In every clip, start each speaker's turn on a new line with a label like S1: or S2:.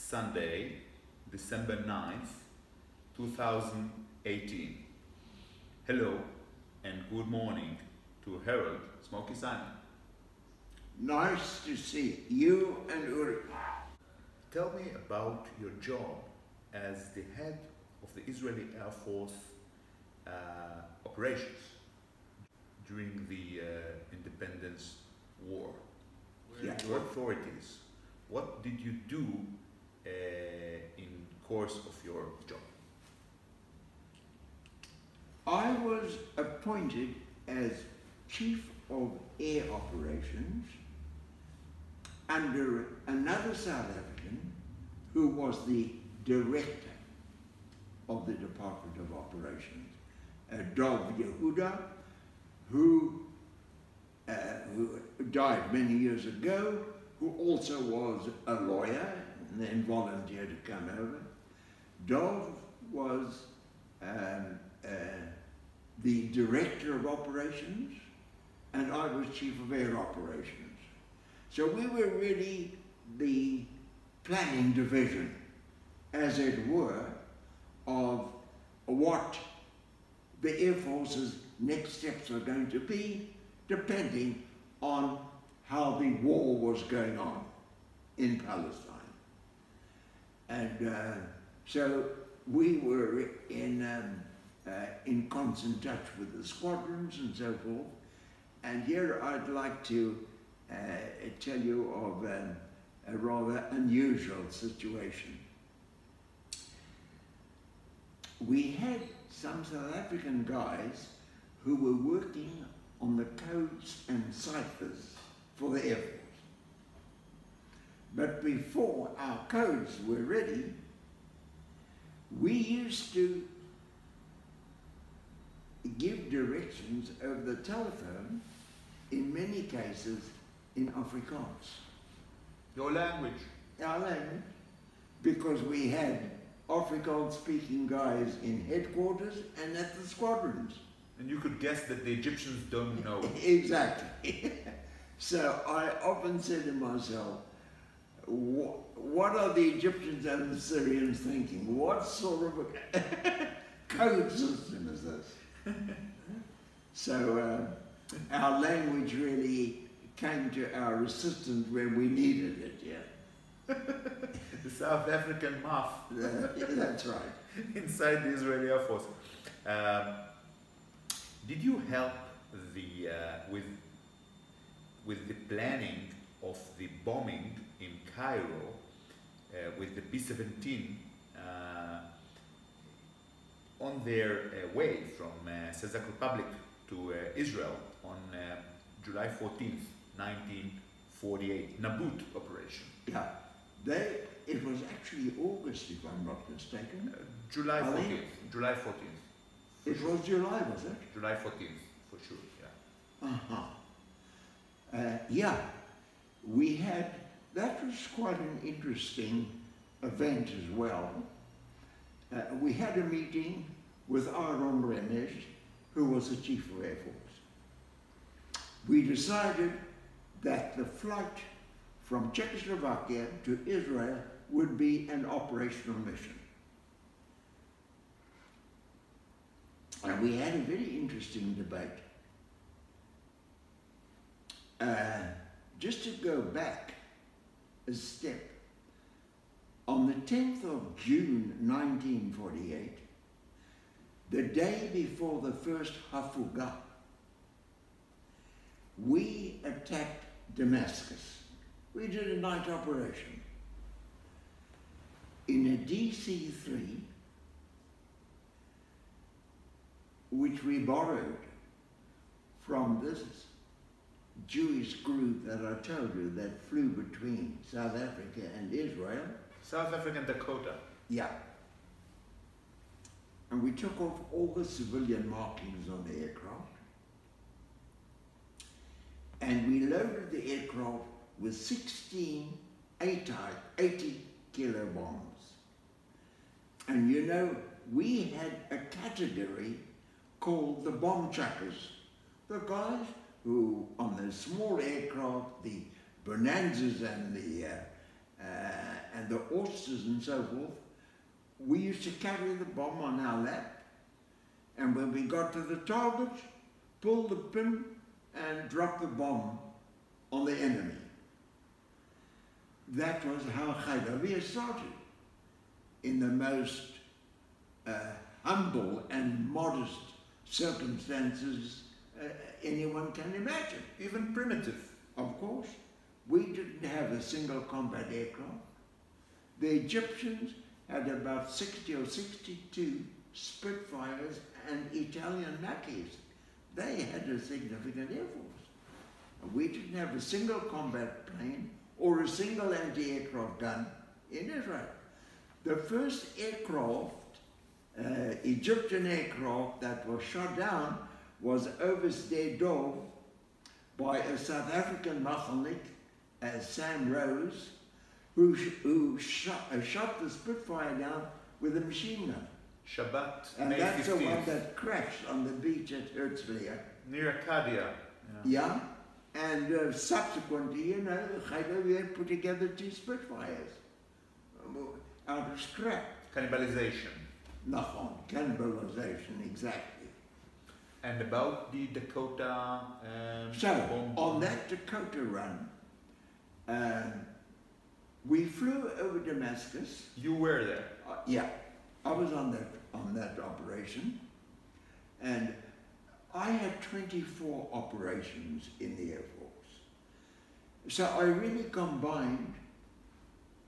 S1: Sunday, December 9th, 2018. Hello and good morning to Harold, Smoky Simon.
S2: Nice to see you and Uri.
S1: Tell me about your job as the head of the Israeli Air Force operations during the Independence War.
S2: Yeah.
S1: Your authorities, what did you do in course of your job?
S2: I was appointed as Chief of Air Operations under another South African who was the Director of the Department of Operations, Dov Yehuda, who died many years ago, who also was a lawyer and then volunteered to come over. Dov was the Director of Operations, and I was Chief of Air Operations. So we were really the planning division, as it were, of what the Air Force's next steps are going to be, depending on how the war was going on in Palestine. And so we were in constant touch with the squadrons and so forth. And here I'd like to tell you of a rather unusual situation. We had some South African guys who were working on the codes and ciphers for the Air Force. But before our codes were ready, we used to give directions over the telephone, in many cases in Afrikaans.
S1: Your language?
S2: Our language, because we had Afrikaans-speaking guys in headquarters and at the squadrons.
S1: And you could guess that the Egyptians don't know.
S2: Exactly. So I often said to myself, what are the Egyptians and the Syrians thinking? What sort of a code system is this? So our language really came to our assistance when we needed it, yeah.
S1: The South African math.
S2: That's right.
S1: Inside the Israeli Air Force. Did you help the with the planning of the bombing in Cairo with the B-17 on their way from Czech Republic to Israel on July 14th, 1948, Nabut operation?
S2: Yeah, it was actually August, if I'm not mistaken.
S1: July 14th. July 14th.
S2: It was July, was it?
S1: July 14th, for sure, yeah.
S2: Uh-huh. Yeah, we had, that was quite an interesting event as well. We had a meeting with Aaron Renes, who was the Chief of Air Force. We decided that the flight from Czechoslovakia to Israel would be an operational mission. And we had a very interesting debate. Just to go back a step, on the 10th of June 1948, the day before the first Hafugah, we attacked Damascus. We did a night operation in a DC-3, which we borrowed from this Jewish group that I told you that flew between South Africa and Israel.
S1: South African Dakota.
S2: Yeah. And we took off all the civilian markings on the aircraft. And we loaded the aircraft with 16 80-kilo bombs. And you know, we had a category called the bomb chuckers. The guys who, on the small aircraft, the Bonanzas and and the oysters and so forth, we used to carry the bomb on our lap, and when we got to the target, pull the pin and drop the bomb on the enemy. That was how Highway started, in the most humble and modest circumstances anyone can imagine.
S1: Even primitive.
S2: Of course, we didn't have a single combat aircraft. The Egyptians had about 60 or 62 Spitfires and Italian Macchis. They had a significant air force. We didn't have a single combat plane or a single anti-aircraft gun in Israel. The first aircraft, Egyptian aircraft that was shot down was over Dov by a South African Machelnik, Sam Rose, who shot the Spitfire down with a machine gun.
S1: Shabbat,
S2: And
S1: May
S2: that's
S1: 15th.
S2: the one that crashed on the beach at Herzliya.
S1: Near Acadia.
S2: Yeah, and subsequently, you know, we had put together 2 Spitfires out of scrap.
S1: Cannibalization.
S2: Nachon, cannibalization, exactly.
S1: And about the Dakota
S2: So,
S1: bomb.
S2: on that Dakota run, we flew over Damascus.
S1: You were there.
S2: Yeah, I was on that operation, and I had 24 operations in the Air Force. So I really combined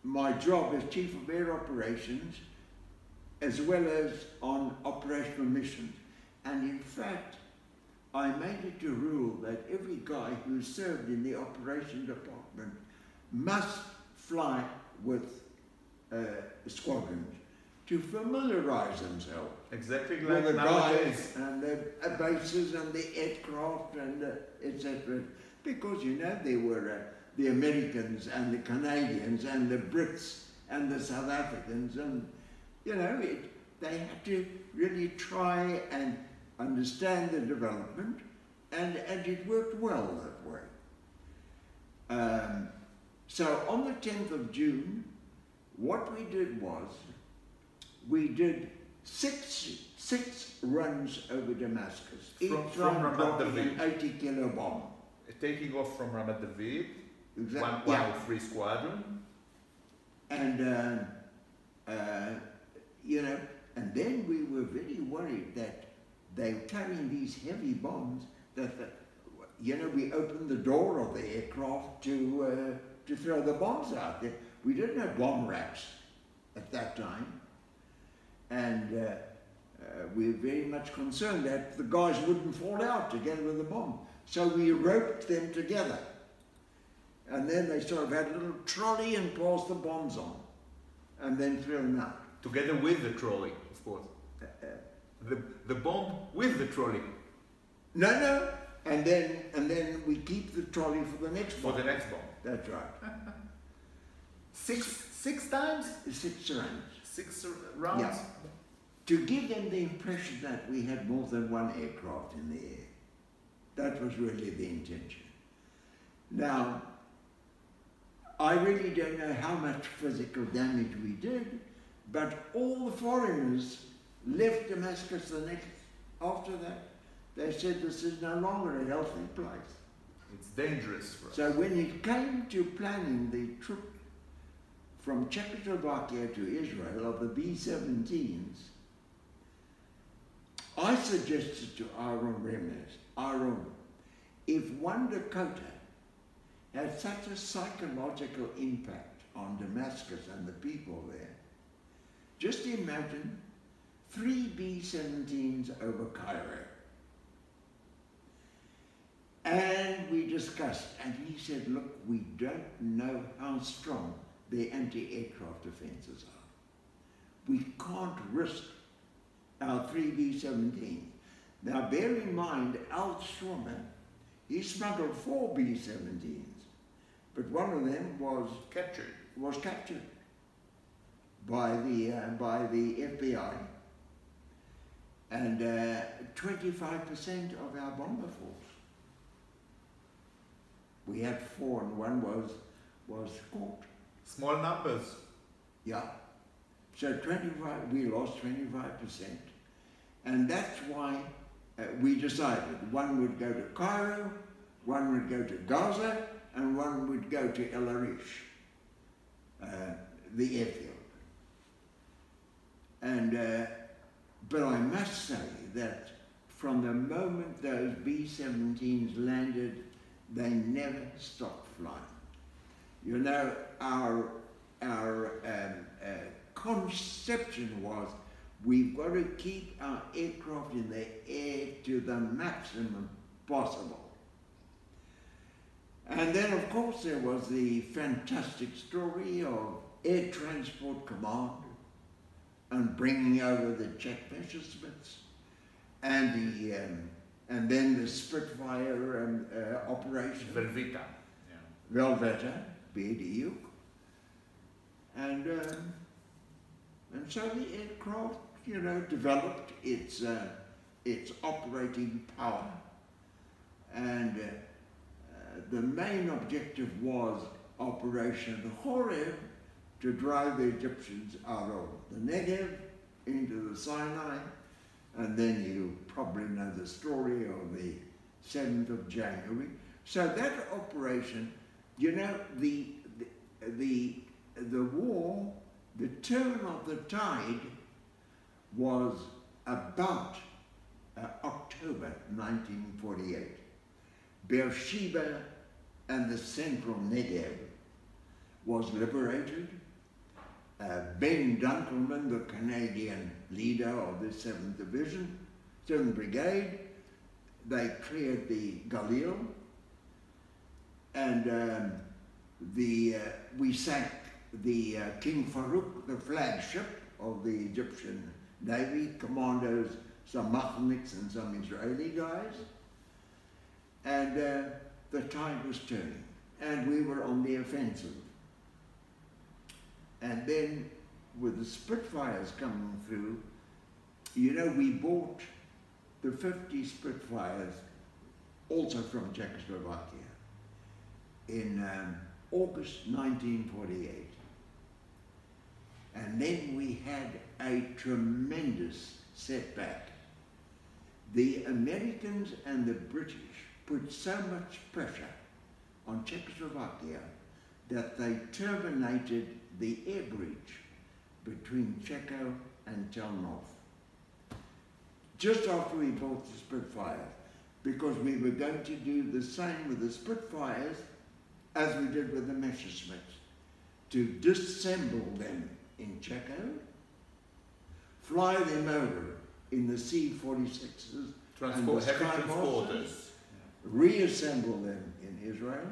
S2: my job as Chief of Air Operations as well as on operational missions. And in fact, I made it a rule that every guy who served in the operation department must fly with squadrons to familiarize themselves
S1: Exactly
S2: with
S1: like
S2: the
S1: nowadays.
S2: guys and the bases and the aircraft and etc. Because, you know, there were the Americans and the Canadians and the Brits and the South Africans, and, you know, they had to really try and understand the development, and it worked well that way. So on the 10th of June, what we did was, we did six runs over Damascus, each
S1: From
S2: one
S1: Ramat
S2: dropping an
S1: David.
S2: 80-kilo bomb.
S1: Taking off from Ramat David,
S2: Exactly.
S1: one of 3 squadron.
S2: And, you know, and then we were very worried that they were carrying these heavy bombs that, you know, we opened the door of the aircraft to throw the bombs out there. We didn't have bomb racks at that time. And we were very much concerned that the guys wouldn't fall out together with the bomb. So we roped them together. And then they sort of had a little trolley and passed the bombs on. And then threw them out.
S1: Together with the trolley, of course. The bomb with the trolley.
S2: No. And then we keep the trolley for the next bomb.
S1: For the next bomb.
S2: That's right.
S1: Six times?
S2: 6 rounds.
S1: 6 rounds?
S2: Yeah. To give them the impression that we had more than one aircraft in the air. That was really the intention. Now, I really don't know how much physical damage we did, but all the foreigners left Damascus after that. They said this is no longer a healthy place.
S1: It's dangerous for us.
S2: So when it came to planning the trip from Czechoslovakia to Israel of the B-17s, I suggested to Aaron, if one Dakota had such a psychological impact on Damascus and the people there, just imagine 3 B-17s over Cairo. And we discussed, and he said, look, we don't know how strong the anti-aircraft defenses are. We can't risk our 3 B-17s. Now bear in mind, Al Stroman, he smuggled 4 B-17s, but one of them was captured by the FBI, and 25% of our bomber force. We had 4 and one was caught.
S1: Small numbers.
S2: Yeah. So 25, we lost 25%. And that's why we decided one would go to Cairo, one would go to Gaza, and one would go to El Arish, the airfield. And, but I must say that from the moment those B-17s landed, they never stopped flying. You know, our conception was, we've got to keep our aircraft in the air to the maximum possible. And then, of course, there was the fantastic story of Air Transport Command and bringing over the Czech Messerschmitts and then the Spitfire operation.
S1: Velveeta. Yeah.
S2: Velveeta, BDU. And so the aircraft, you know, developed its operating power, and the main objective was Operation Horeb, to drive the Egyptians out of the Negev into the Sinai, and then you probably know the story of the 7th of January. So that operation, you know, the war, the turn of the tide was about October 1948. Beersheba and the central Negev was liberated. Ben Dunkelman, the Canadian leader of the 7th Division, 7th Brigade, they cleared the Galil, and we sank the King Farouk, the flagship of the Egyptian Navy, commandos, some Mahmoud's and some Israeli guys, and the tide was turning, and we were on the offensive. And then with the Spitfires coming through, you know, we bought the 50 Spitfires also from Czechoslovakia in August 1948. And then we had a tremendous setback. The Americans and the British put so much pressure on Czechoslovakia that they terminated the air bridge between Checo and Chelmov just after we bought the Spitfires, because we were going to do the same with the Spitfires as we did with the Messerschmitts, to disassemble them in Checo, fly them over in the C-46s and the Skymasters, reassemble them in Israel,